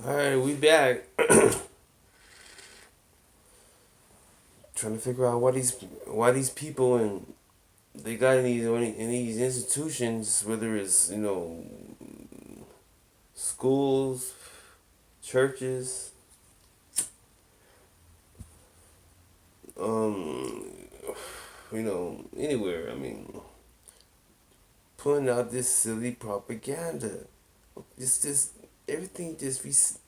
All right, we back. Trying to figure out why these people and they got in these institutions, whether it's schools, churches, um, anywhere. I mean, putting out this silly propaganda. This everything it's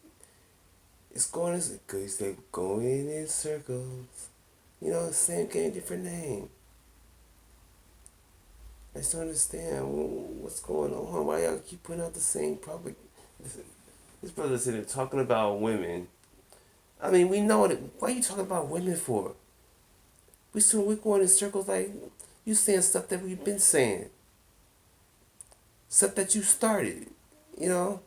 going because they're going in circles. Same game, different name. I just don't understand what's going on. Why y'all keep putting out the same propaganda? This brother sitting there talking about women. I mean, we know that. Why are you talking about women for? We're going in circles like you saying stuff that we've been saying, stuff that you started. You know.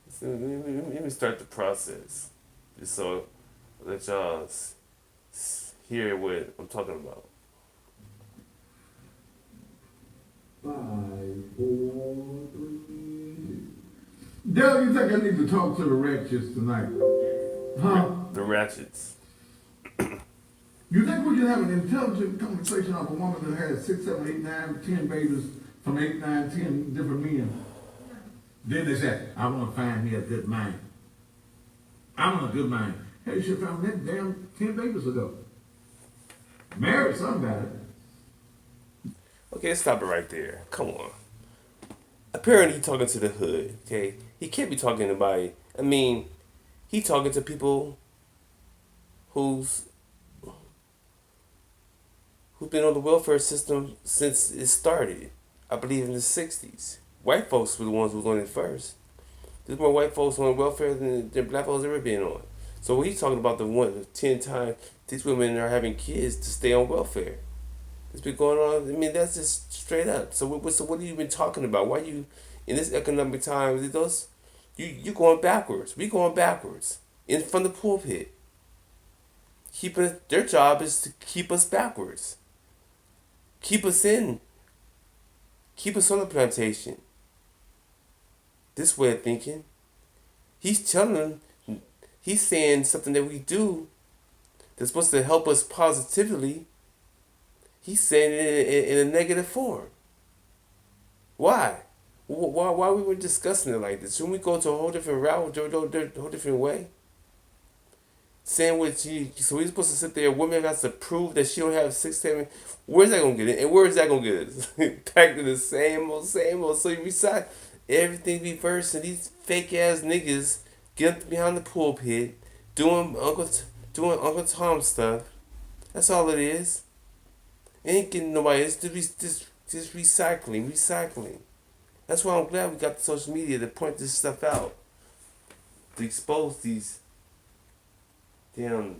So let me start the process, just so let y'all hear what I'm talking about. 5, 4, 3. Dale, you think I need to talk to the wretches tonight? Huh? The ratchets. You think we can have an intelligent conversation of a woman that has 6, 7, 8, 9, 10 babies from 8, 9, 10 different men? Then they say, I want to find me a good man. I want a good man. Hey, you should have found that damn 10 babies ago. Married somebody. Okay, let's stop it right there. Come on. Apparently, he talking to the hood. Okay, he can't be talking to anybody. I mean, he talking to people who's who've been on the welfare system since it started. I believe in the '60s. White folks were the ones who was on it first. There's more white folks on welfare than black folks ever been on. So when he's talking about the 10 times these women are having kids to stay on welfare. It's been going on. I mean, that's just straight up. So what have you been talking about? Why you in this economic times? You going backwards. We going backwards in from the pulpit. Their job is to keep us backwards. Keep us in. Keep us on the plantation. This way of thinking. He's telling them. He's saying something that we do that's supposed to help us positively. He's saying it in a negative form. Why? Why we were discussing it like this? Shouldn't we go to a whole different route, a whole different way? Saying what so he's supposed to sit there. A woman has to prove that she don't have 6, 7. Where's that gonna get it? And where's that gonna get us? Back to the same old, same old. So you recite everything reverse, and these fake ass niggas get behind the pulpit doing Uncle Tom stuff. That's all it is. Ain't getting nobody. It's just recycling. That's why I'm glad we got the social media to point this stuff out, to expose these damn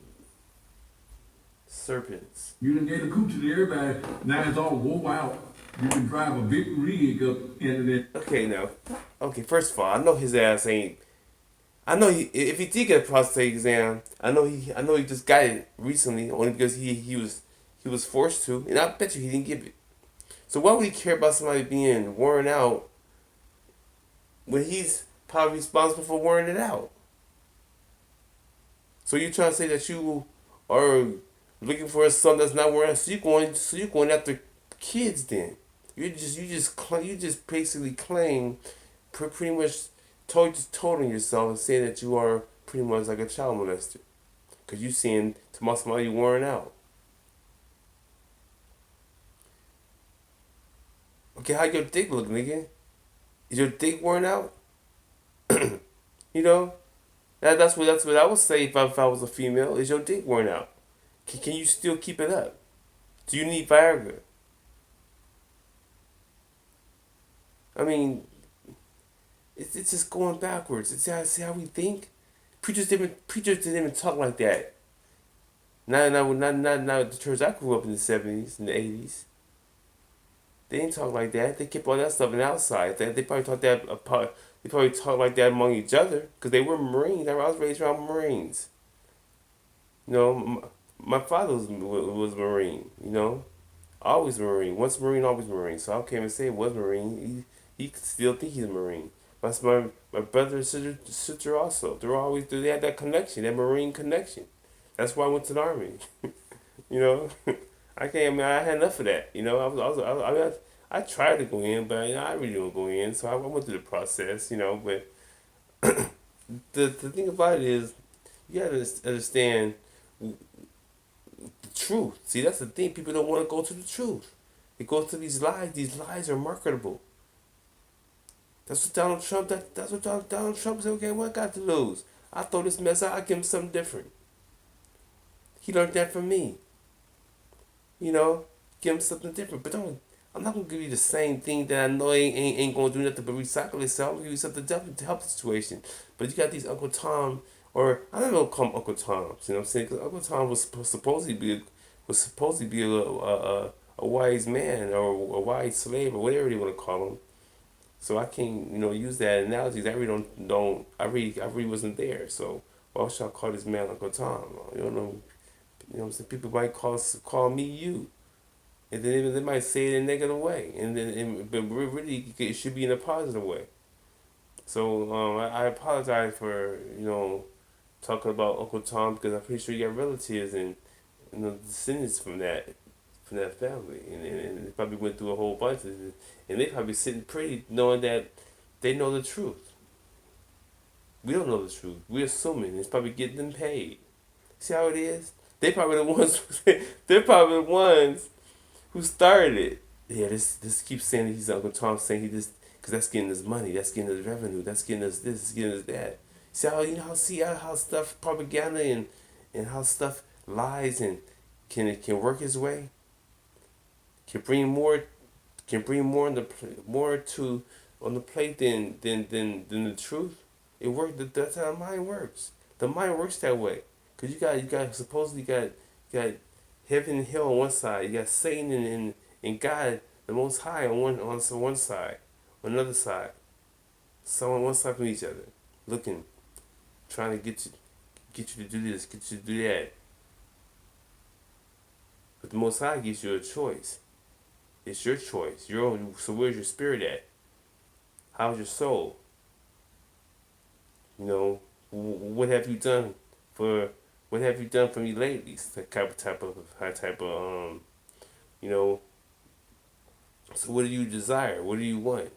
serpents. You done gave the coochie to everybody. Now it's all wore out. You can drive a big rig up into it. Okay, now, okay. First of all, I know his ass ain't. I know if he did get a prostate exam, I know he just got it recently, only because he was forced to, and I bet you he didn't give it. So why would he care about somebody being worn out when he's probably responsible for wearing it out? So you trying to say that you are looking for a son that's not wearing out? So you going after kids then? You just basically claim pretty much told on yourself and saying that you are pretty much like a child molester because you seeing somebody wearing out. Okay, how your dick look, nigga? Is your dick worn out? You know, that's what I would say if I was a female. Is your dick worn out? Can you still keep it up? Do you need Viagra? I mean, it's just going backwards. See how we think. Preachers didn't even talk like that. Not the church I grew up in the '70s and the '80s. They didn't talk like that. They kept all that stuff on the outside. They probably talked that apart. They probably talked like that among each other because they were Marines. I was raised around Marines. You know, my father was a Marine. Always Marine. Once Marine, always Marine. So I can't even say it was Marine. He still think he's a Marine. My brother and sister also. They had that connection, that Marine connection. That's why I went to the army. You know, I can't. I mean, I had enough of that. You know, I mean, I tried to go in, but I really don't go in. So I went through the process. You know, but the thing about it is, you gotta understand the truth. See, that's the thing. People don't want to go to the truth. They go to these lies. These lies are marketable. That's what Donald Trump. That's what Donald Trump said. Okay, what I got to lose? I throw this mess out. I give him something different. He learned that from me. You know, give him something different. But don't. I'm not gonna give you the same thing that I know ain't gonna do nothing but recycle itself. I'm gonna give you something different to help the situation. But you got these Uncle Tom, or I don't know, call him Uncle Toms. You know what I'm saying? Because Uncle Tom was supposed to be a wise man or a wise slave or whatever you want to call him. So I can't, use that analogy. I really don't I really wasn't there. So why should I call this man Uncle Tom? You don't know. You know what I'm saying? People might call me you. And then they might say it in a negative way. But really, it should be in a positive way. So I apologize for, talking about Uncle Tom because I'm pretty sure you got relatives and descendants from that family. And they probably went through a whole bunch of it. And they probably sitting pretty knowing that they know the truth. We don't know the truth. We're assuming it's probably getting them paid. See how it is? They probably the ones. They're probably the ones who started it. Yeah, this keeps saying that he's Uncle Tom, saying he just because that's getting us money, that's getting us revenue, that's getting us this, it's getting us that. See how how stuff propaganda and how stuff lies and can work his way, can bring more on the more to on the plate than the truth. It worked. That's how the mind works. The mind works that way. Cause you got supposedly you got heaven and hell on one side. You got Satan and God, the Most High on one side, on another side. So on one side from each other, looking, trying to get you to do this, get you to do that. But the Most High gives you a choice. It's your choice. So where's your spirit at? How's your soul? What have you done for? What have you done for me lately? Type of you know. So what do you desire? What do you want?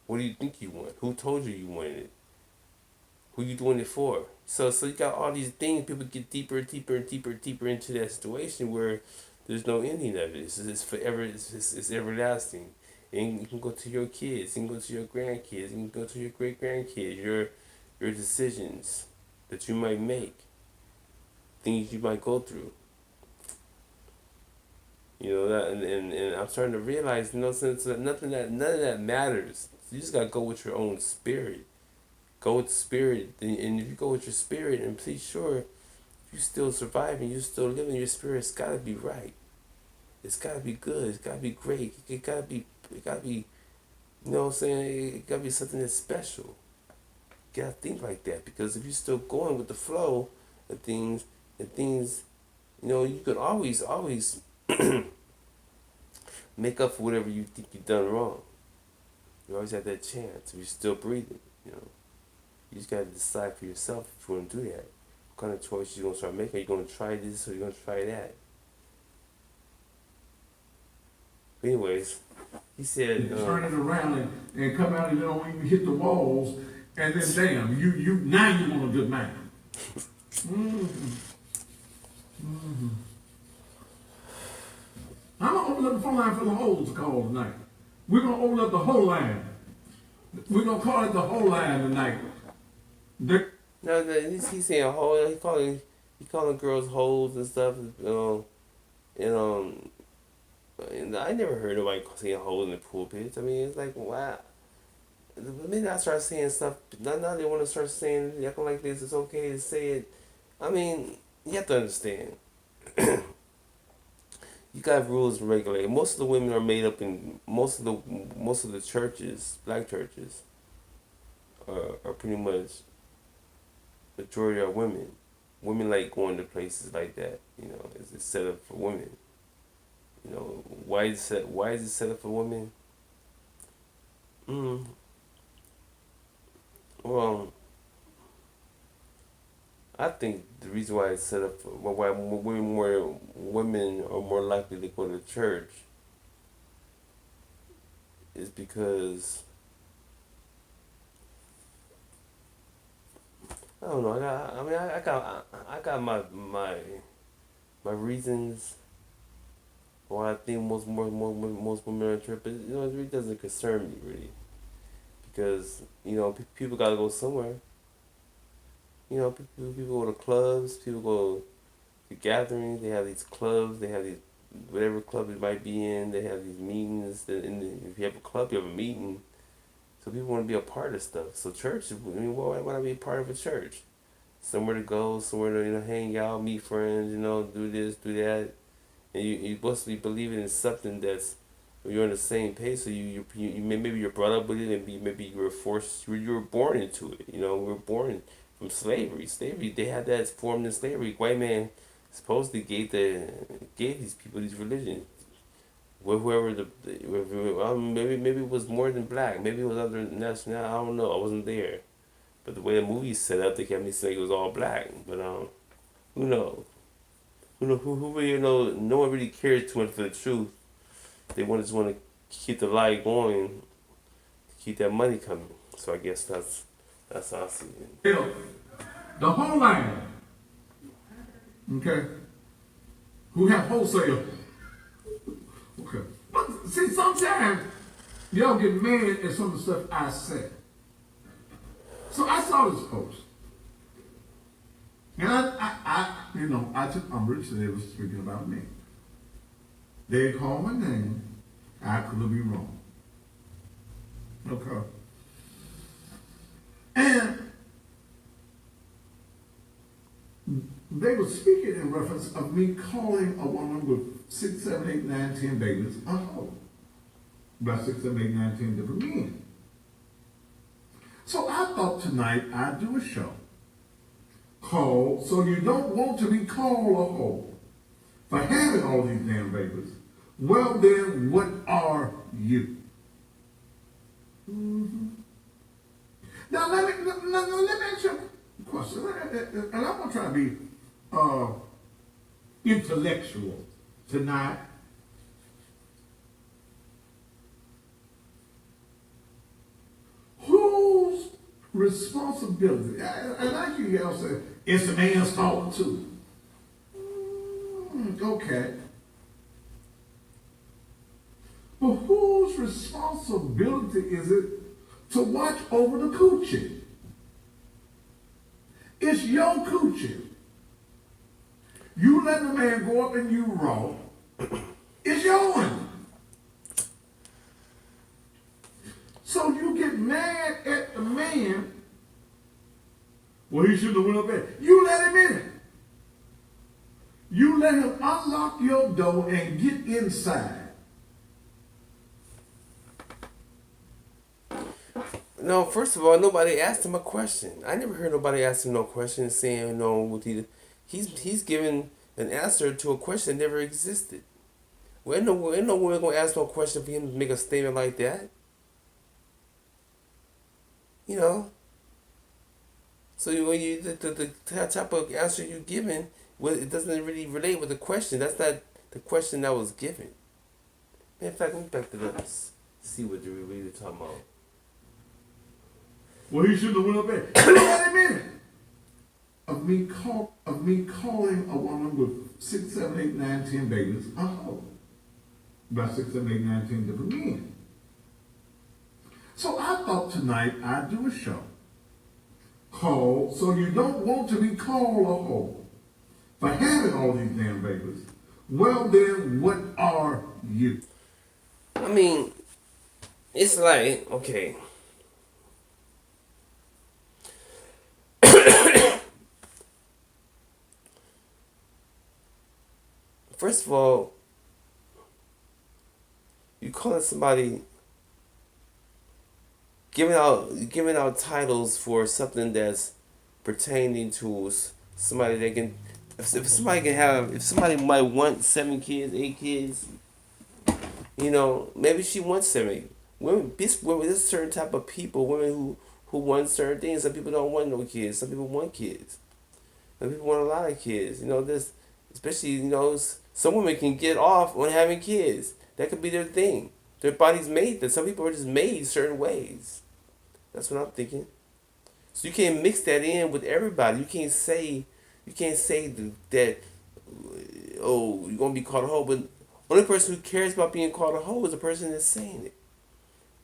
What do you think you want? Who told you wanted it? Who you doing it for? So you got all these things. People get deeper and deeper and deeper and deeper into that situation where there's no ending of it. It's forever. It's everlasting. And you can go to your kids. You can go to your grandkids. You can go to your great grandkids. Your decisions that you might make, things you might go through. And I'm starting to realize, since none of that matters. You just gotta go with your own spirit. Go with the spirit, and if you go with your spirit, and please sure, you still surviving, you still living, your spirit's gotta be right. It's gotta be good. It's gotta be great. It gotta be. You know what I'm saying? It gotta be something that's special. You gotta think like that because if you're still going with the flow of things, you can always make up for whatever you think you've done wrong. You always have that chance if you're still breathing. You just gotta decide for yourself if you want to do that. What kind of choice you gonna start making? Are you gonna try this or you gonna try that? But anyways, he said, turn it around and come out and you don't even hit the walls, and then damn, you now you want a good man. Mm-hmm. Mm-hmm. I'm gonna open up the phone line for the hoes to call tonight. We're gonna open up the whole line. We're gonna call it the whole line tonight. no, he's saying whole. He calling girls hoes and stuff. And I never heard nobody saying hoes in the pulpit. I mean, it's like wow. The minute I start saying stuff, now they want to start saying acting like this. It's okay to say it. I mean, you have to understand. You got rules and regulations. Most of the women are made up in most of the churches, black churches, are pretty much majority are women. Women like going to places like that. It's set up for women. Why is it set up for women? I think the reason why it's set up, why women are more likely to go to church is because I don't know. I got my reasons why I think most women are in church, but it really doesn't concern me really because people gotta go somewhere. People go to clubs, people go to gatherings. They have these clubs. They have these whatever club it might be in. They have these meetings. If you have a club, you have a meeting. So people want to be a part of stuff. So church, why not be a part of a church? Somewhere to go, somewhere to hang out, meet friends, do this, do that, and you supposed to be believing in something that's you're on the same page. So maybe you're brought up with it, and maybe you were forced, you were born into it. We were born from slavery. Slavery, they had that formed in slavery. White man supposedly gave these people these religions. Whoever maybe it was more than black. Maybe it was other national. I don't know. I wasn't there. But the way the movie's set up, they kept me saying it was all black. But who knows? Who really No one really cares too much for the truth. They just want to keep the lie going, keep that money coming. So I guess that's how I see it. The whole line, okay, who have wholesale. Okay. But see, sometimes y'all get mad at some of the stuff I said. So I saw this post. And I took umbrage that they were speaking about me. They called my name. I could be wrong. Okay. And they were speaking in reference of me calling a woman with 6, 7, 8, 9, 10 babies a hoe. About 6, 7, 8, 9, 10 different men. So I thought tonight I'd do a show called So You Don't Want to Be Called a Hoe for having all these damn babies. Well then, what are you? Mm-hmm. Now let me ask you a question, and I'm gonna try to be intellectual tonight. Whose responsibility? And I hear y'all say it's the man's fault too. Okay. But whose responsibility is it to watch over the coochie? It's your coochie. You let the man go up and you raw. It's yours. So you get mad at the man. Well, he shouldn't have went up there. You let him in it. You let him unlock your door and get inside. No, first of all, nobody asked him a question. I never heard nobody ask him no question saying he's giving an answer to a question that never existed. Well, ain't no one gonna ask no question for him to make a statement like that. So the type of answer you're giving, well, it doesn't really relate with the question. That's not the question that was given. In fact, let me back to this. See what you're really talking about. Well, he shouldn't have went up there. You let him in it. Of me calling a woman with 6, 7, 8, 9, 10 babies a hoe. About 6, 7, 8, 9, 10 different men. So I thought tonight I'd do a show called So You Don't Want to Be Called a Hoe for having all these damn babies. Well then, what are you? I mean, it's like, okay. First of all, you calling somebody giving out titles for something that's pertaining to somebody that can if somebody might want 7 kids, 8 kids, maybe she wants 7. Women, there's a certain type of people, women who want certain things. Some people don't want no kids. Some people want kids. And people want a lot of kids. This, especially some women can get off on having kids. That could be their thing. Their body's made that. Some people are just made certain ways. That's what I'm thinking. So you can't mix that in with everybody. You can't say that oh, you're gonna be called a hoe, but only person who cares about being called a hoe is the person that's saying it.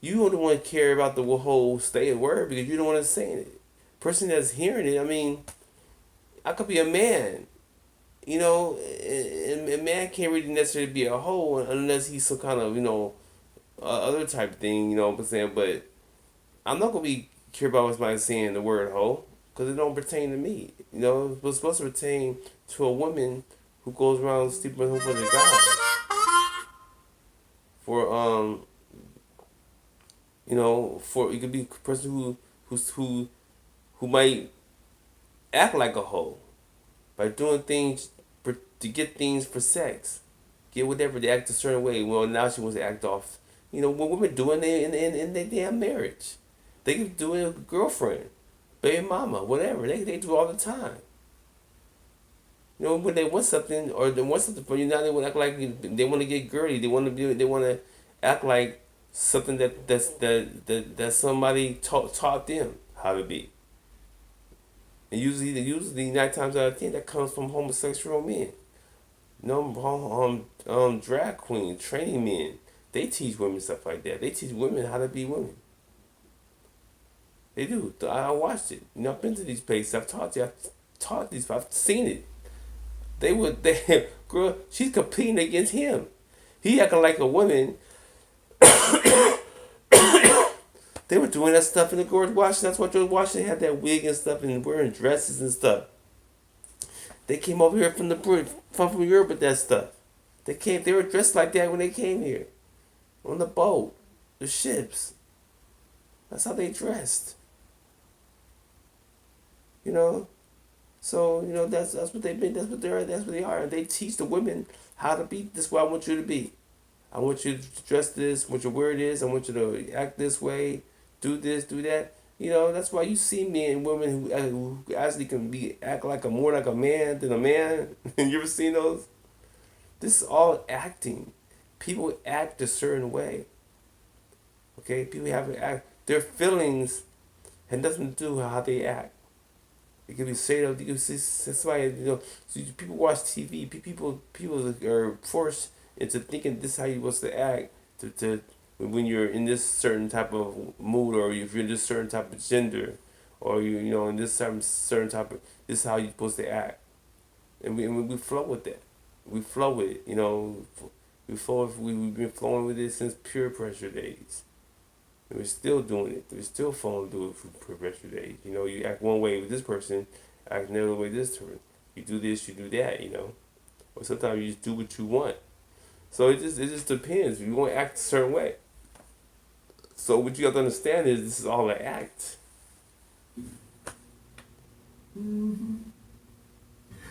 You don't want to care about the whole stay at word because you're the one that's saying it. Person that's hearing it, I mean, I could be a man, and a man can't really necessarily be a hoe unless he's some kind of, other type of thing, you know what I'm saying? But I'm not going to be care about what somebody's saying the word hoe because it don't pertain to me. It's supposed to pertain to a woman who goes around sleeping with other guys. For, for it could be a person who might act like a hoe by doing things to get things for sex, get whatever they act a certain way. Well, now she wants to act off. What women doing in their damn marriage, they can do it with a girlfriend, baby mama, whatever. They do all the time. When they want something or they want something from you, now they want to act like they want to get girly. They want to act like something that somebody taught them how to be. And usually 9 times out of 10 that comes from homosexual men. Drag queens, training men, they teach women stuff like that. They teach women how to be women. They do. I watched it. I've been to these places. I've taught these. I've seen it. Girl, she's competing against him. He acting like a woman. They were doing that stuff in the George Washington. That's what George Washington had that wig and stuff and wearing dresses and stuff. They came over here from Europe with that stuff. They were dressed like that when they came here. On the boat. The ships. That's how they dressed. So, that's what they've been, that's what they are. And they teach the women how to be. This is what I want you to be. I want you to dress this, I want you to wear this, I want you to act this way, do this, do that. That's why you see men and women who actually can act more like a man than a man. You ever seen those? This is all acting. People act a certain way. Okay? People have to act. Their feelings have nothing to do with how they act. It could be straight up. You can see somebody, so people watch TV. People are forced into thinking this is how you're supposed to act to when you're in this certain type of mood, or if you're in this certain type of gender, or in this certain type of, this is how you're supposed to act, and we flow with that. We flow with it. We've been flowing with it since peer pressure days. And we're still doing it. We're still following through it for peer pressure days. You act one way with this person, act another way with this person. You do this, you do that. Or sometimes you just do what you want. So it just depends. You want to act a certain way. So what you have to understand is this is all an act. Mm-hmm.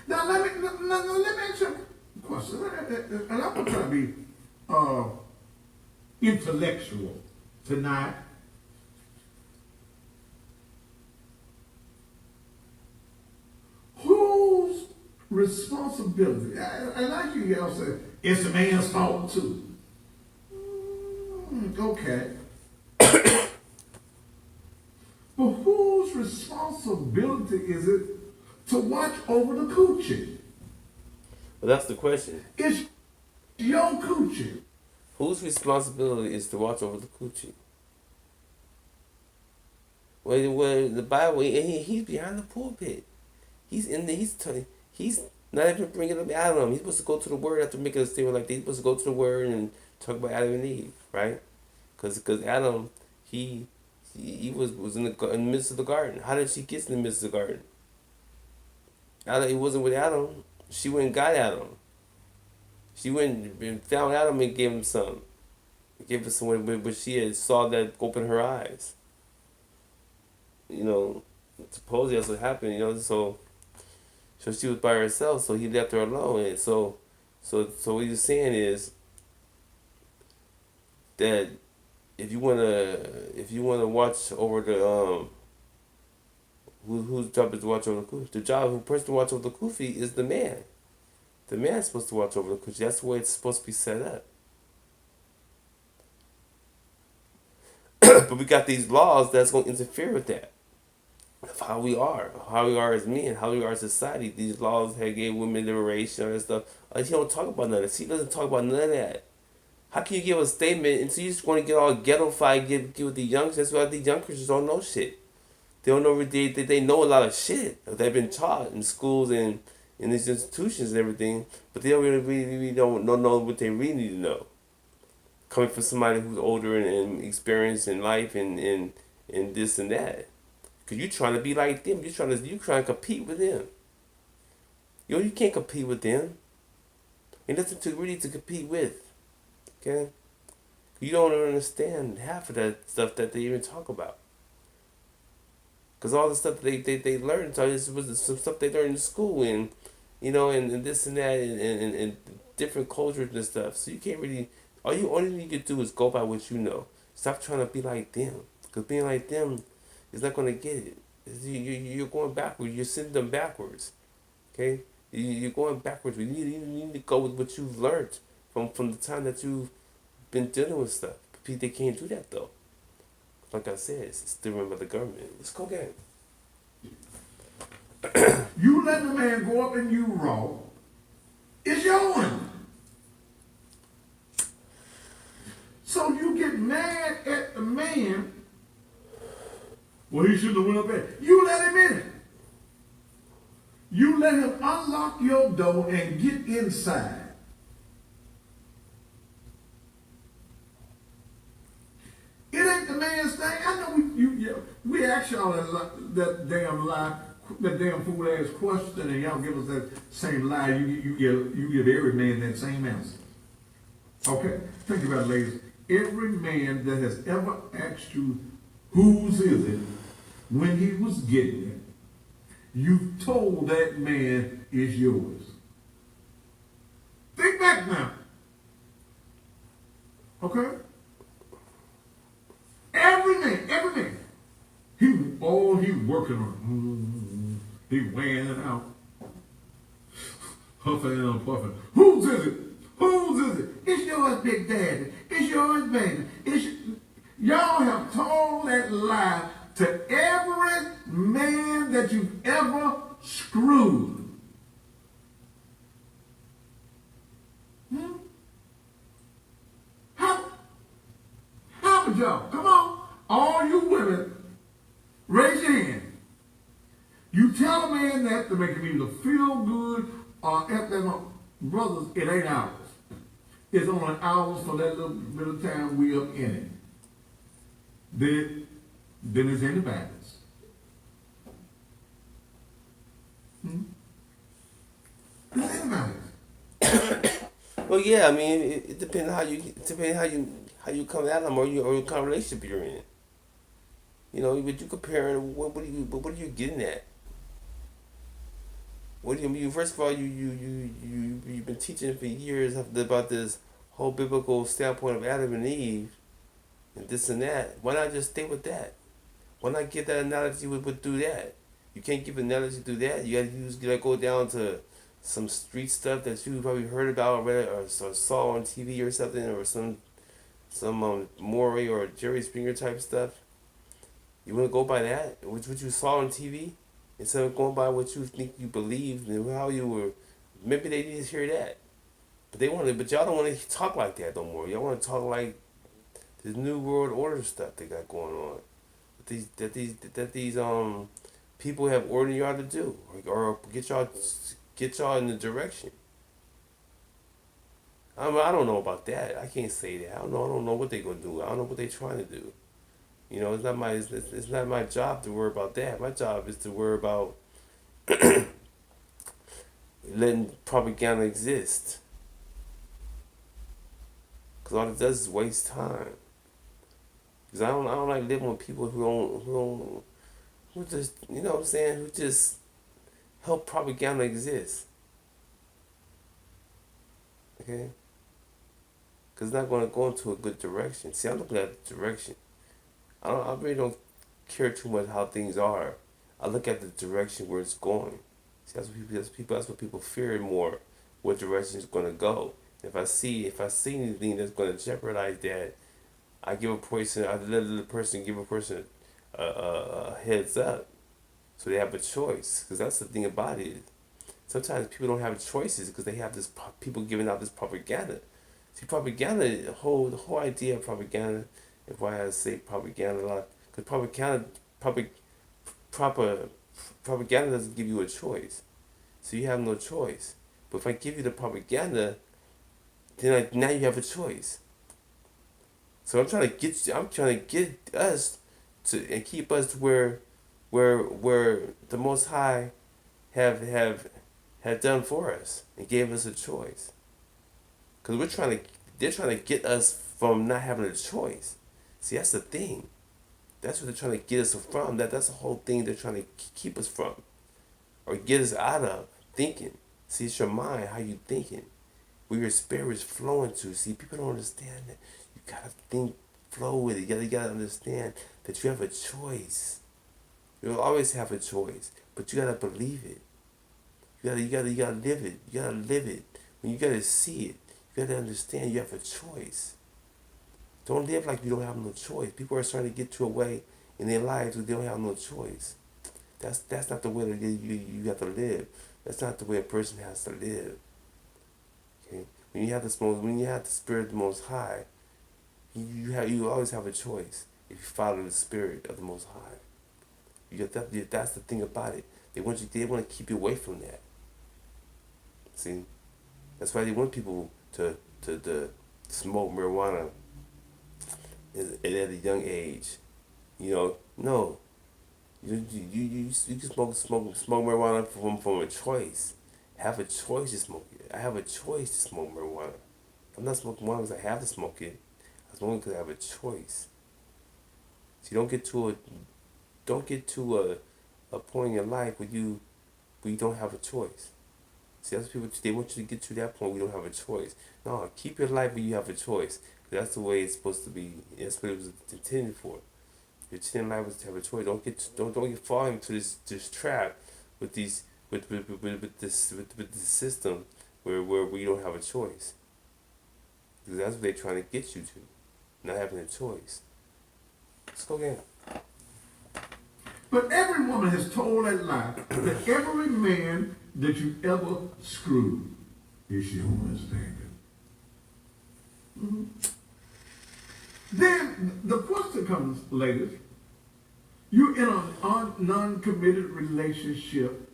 Now let me ask you a question, and I'm gonna try to be intellectual tonight. Whose responsibility? And I hear y'all say it's the man's fault too. Okay. But whose responsibility is it to watch over the coochie? Well, that's the question. It's your coochie. Whose responsibility is to watch over the coochie? Well, the Bible, he's behind the pulpit. He's in there. He's not even bringing up Adam. He's supposed to go to the Word after making a statement like that. He's supposed to go to the Word and talk about Adam and Eve, right? Because Adam, he was in the midst of the garden. How did she get in the midst of the garden? Adam, it wasn't with Adam. She went and got Adam. She went and found Adam and gave him some. Gave him some, but she had saw that open her eyes. Supposedly that's what happened. So she was by herself. So he left her alone, and so what he's saying is that if you wanna watch over the Whose job is to watch over the kufi? The job, who person to watch over the kufi is the man. The man's supposed to watch over the kufi. That's the way it's supposed to be set up. But we got these laws that's going to interfere with that. Of how we are as men, how we are as society. These laws have gave women liberation and stuff. Like, he don't talk about none of that. He doesn't talk about none of that. How can you give a statement and so you just want to get all ghetto-fied, get with the youngsters? That's why the youngsters just don't know shit. They don't know, they know a lot of shit. They've been taught in schools and in these institutions and everything, but they don't really don't know what they really need to know. Coming from somebody who's older and experienced in life and this and that. Cause you trying to be like them. You trying to compete with them. You can't compete with them. Ain't nothing to really to compete with. Okay? You don't understand half of that stuff that they even talk about. Because all the stuff they learned, so this was some stuff they learned in school and, and this and that and different cultures and stuff. So you can't really, only thing you can do is go by what you know. Stop trying to be like them. Because being like them is not going to get it. You're going backwards. You're sending them backwards. Okay? You're going backwards. You need to go with what you've learned from the time that you've been dealing with stuff. They can't do that though. Like I said, it's still run by the government. It's cocaine. You let the man go up and you raw. It's yours. So you get mad at the man. Well, he shouldn't have went up there. You let him in. You let him unlock your door and get inside. It ain't the man's thing. I know we ask y'all that damn lie, that damn fool ass question, and y'all give us that same lie. You give every man that same answer. Okay, think about it, ladies. Every man that has ever asked you whose is it when he was getting it, you told that man is yours. Think back now. Okay. Every man. He working on it. He weighing it out. Huffing and puffing. Whose is it? Whose is it? It's yours, Big Daddy. It's yours, baby. Y'all have told that lie to every man that you've ever screwed. How would y'all? Come on. All you women, raise your hand. You tell a man that to make him either feel good or if they're not. Brothers, it ain't ours. It's only ours for that little bit of time we up in it. Then it's anybody's. It's anybody's. Well, yeah, I mean, it depends how you come at them or what kind of relationship you're in. But you comparing, what are you getting at? What do you mean? First of all, you've been teaching for years about this whole biblical standpoint of Adam and Eve, and this and that. Why not just stay with that? Why not get that analogy with do that? You can't give an analogy through that. You gotta go down to some street stuff that you probably heard about or read or saw on TV or something, or some Maury or Jerry Springer type stuff. You want to go by that, what you saw on TV, instead of going by what you think you believe and how you were. Maybe they need to hear that, but y'all don't want to talk like that no more. Y'all want to talk like this new world order stuff they got going on. That these people have ordered y'all to do, or get y'all in the direction. I don't know about that. I can't say that. I don't know what they're gonna do. I don't know what they're trying to do. It's not my job to worry about that. My job is to worry about letting propaganda exist. Cause all it does is waste time. Cause I don't like living with people who just, what I'm saying, who just help propaganda exist. Okay? Because it's not going to go into a good direction. See, I'm looking at the direction. I really don't care too much how things are. I look at the direction where it's going. See, that's what people fear more, what direction it's going to go. If I see anything that's going to jeopardize that, I let the person give a person a heads up, so they have a choice. Because that's the thing about it. Sometimes people don't have choices because they have this people giving out this propaganda. See, propaganda, the whole idea of propaganda, and why I say propaganda a lot, because propaganda, proper propaganda doesn't give you a choice, so you have no choice. But if I give you the propaganda, then now you have a choice. So I'm trying to get us to and keep us to where the Most High have done for us and gave us a choice. Because they're trying to get us from not having a choice. See, that's the thing. That's what they're trying to get us from. That's the whole thing they're trying to keep us from, or get us out of thinking. See, it's your mind, how you thinking, where your spirit is flowing to. See, people don't understand that. You gotta think, flow with it. You gotta understand that you have a choice. You'll always have a choice, but you gotta believe it. You gotta live it. You gotta live it. When you gotta see it, you gotta understand you have a choice. Don't live like you don't have no choice. People are starting to get to a way in their lives where they don't have no choice. That's not the way that you have to live. That's not the way a person has to live. Okay? When you have the spirit of the Most High, you always have a choice if you follow the spirit of the Most High. That's the thing about it. They want to keep you away from that. See, that's why they want people to smoke marijuana at a young age. No. You can smoke marijuana from a choice. Have a choice to smoke it. I have a choice to smoke marijuana. I'm not smoking marijuana because I have to smoke it. I'm smoking because I have a choice. So you don't get to a point in your life where you don't have a choice. See, that's people, they want you to get to that point where you don't have a choice. No, keep your life where you have a choice. That's the way it's supposed to be. That's what it was intended for. Your intended life was to have a choice. Don't get fall into this trap with this system where we don't have a choice. Because that's what they're trying to get you to, not having a choice. Let's go again. But every woman has told that lie that every man that you ever screwed is your husband. Mm-hmm. Then the question comes, ladies, you're in a non-committed relationship.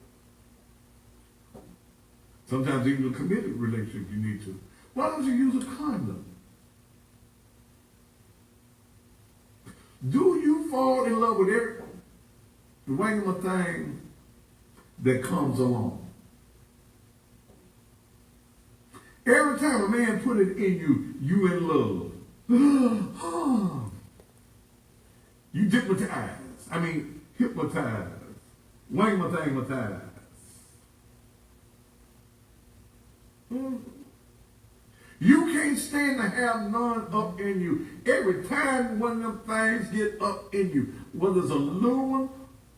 Sometimes even a committed relationship you need to. Why don't you use a condom? Do you fall in love with every regular thing that comes along? Every time a man put it in you, you in love. You hypnotize. Wang-ma-thang-ma-thize. You can't stand to have none up in you. Every time one of them things get up in you, whether it's a little one,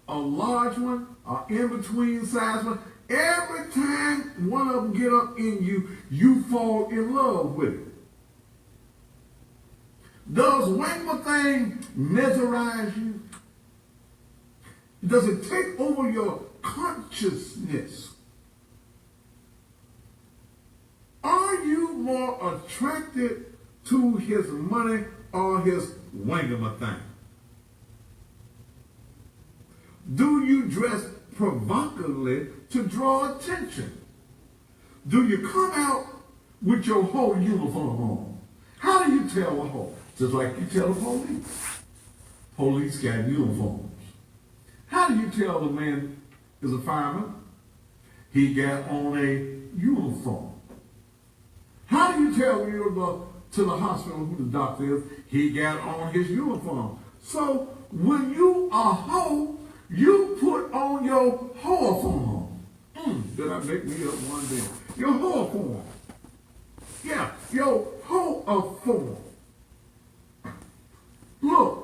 a large one, or in-between size one, every time one of them get up in you, you fall in love with it. Does Wang-ma-thang mesmerize you? Does it take over your consciousness? Are you more attracted to his money or his Wang-ma-thang? Do you dress provocatively to draw attention? Do you come out with your whole uniform on? How do you tell a hoe? Just like you tell the police. Police got uniforms. How do you tell the man is a fireman? He got on a uniform. How do you tell when you go to the hospital who the doctor is? He got on his uniform. So when you are a hoe, you put on your hoe form. Did I make me up one day? Your hoe form. Yeah, your hoe form. Look,